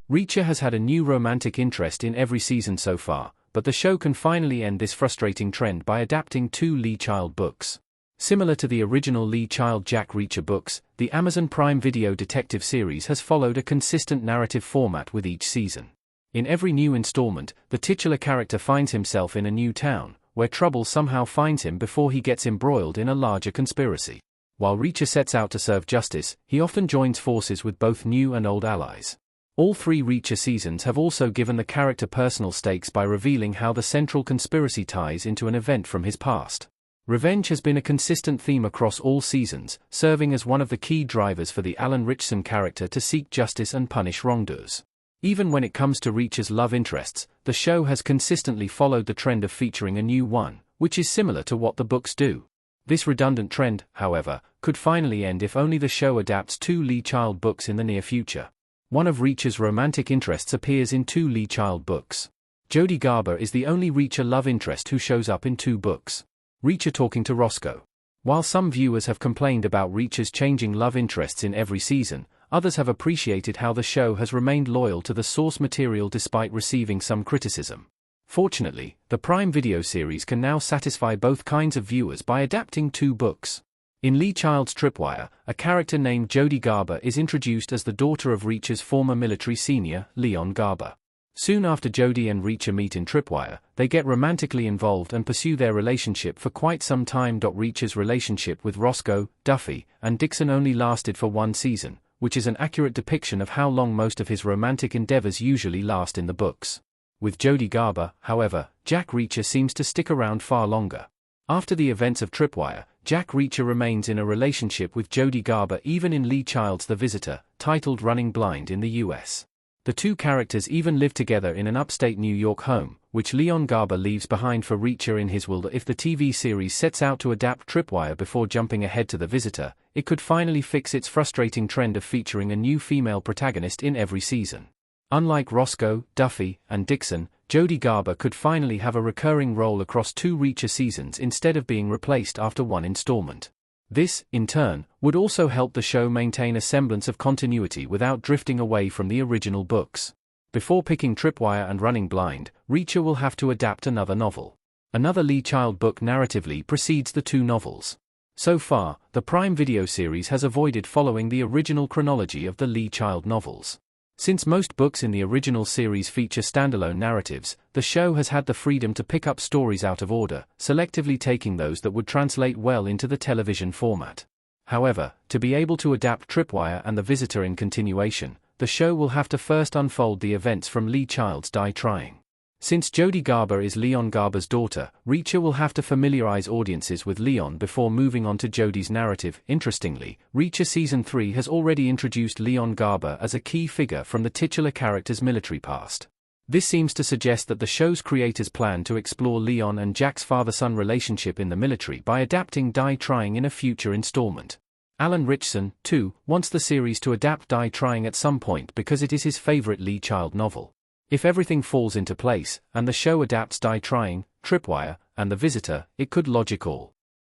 Reacher has had a new romantic interest in every season so far, but the show can finally end this frustrating trend by adapting 2 Lee Child books. Similar to the original Lee Child Jack Reacher books, the Amazon Prime Video detective series has followed a consistent narrative format with each season. In every new installment, the titular character finds himself in a new town, where trouble somehow finds him before he gets embroiled in a larger conspiracy. While Reacher sets out to serve justice, he often joins forces with both new and old allies. All 3 Reacher seasons have also given the character personal stakes by revealing how the central conspiracy ties into an event from his past. Revenge has been a consistent theme across all seasons, serving as one of the key drivers for the Alan Ritchson character to seek justice and punish wrongdoers. Even when it comes to Reacher's love interests, the show has consistently followed the trend of featuring a new one, which is similar to what the books do. This redundant trend, however, could finally end if only the show adapts 2 Lee Child books in the near future. One of Reacher's romantic interests appears in 2 Lee Child books. Jody Garber is the only Reacher love interest who shows up in 2 books. Reacher talking to Roscoe. While some viewers have complained about Reacher's changing love interests in every season, others have appreciated how the show has remained loyal to the source material despite receiving some criticism. Fortunately, the Prime Video series can now satisfy both kinds of viewers by adapting 2 books. In Lee Child's Tripwire, a character named Jody Garber is introduced as the daughter of Reacher's former military senior, Leon Garber. Soon after Jody and Reacher meet in Tripwire, they get romantically involved and pursue their relationship for quite some time. Reacher's relationship with Roscoe, Duffy, and Dixon only lasted for 1 season, which is an accurate depiction of how long most of his romantic endeavors usually last in the books. With Jody Garber, however, Jack Reacher seems to stick around far longer. After the events of Tripwire, Jack Reacher remains in a relationship with Jody Garber even in Lee Child's The Visitor, titled Running Blind in the US. The 2 characters even live together in an upstate New York home, which Leon Garber leaves behind for Reacher in his will. If the TV series sets out to adapt Tripwire before jumping ahead to The Visitor, it could finally fix its frustrating trend of featuring a new female protagonist in every season. Unlike Roscoe, Duffy, and Dixon, Jody Garber could finally have a recurring role across 2 Reacher seasons instead of being replaced after 1 installment. This, in turn, would also help the show maintain a semblance of continuity without drifting away from the original books. Before picking Tripwire and Running Blind, Reacher will have to adapt another novel. Another Lee Child book narratively precedes the 2 novels. So far, the Prime Video series has avoided following the original chronology of the Lee Child novels. Since most books in the original series feature standalone narratives, the show has had the freedom to pick up stories out of order, selectively taking those that would translate well into the television format. However, to be able to adapt Tripwire and The Visitor in continuation, the show will have to first unfold the events from Lee Child's Die Trying. Since Jody Garber is Leon Garber's daughter, Reacher will have to familiarize audiences with Leon before moving on to Jody's narrative. Interestingly, Reacher Season 3 has already introduced Leon Garber as a key figure from the titular character's military past. This seems to suggest that the show's creators plan to explore Leon and Jack's father-son relationship in the military by adapting Die Trying in a future installment. Alan Ritchson, too, wants the series to adapt Die Trying at some point because it is his favorite Lee Child novel. If everything falls into place, and the show adapts Die Trying, Tripwire, and The Visitor, it could logic all.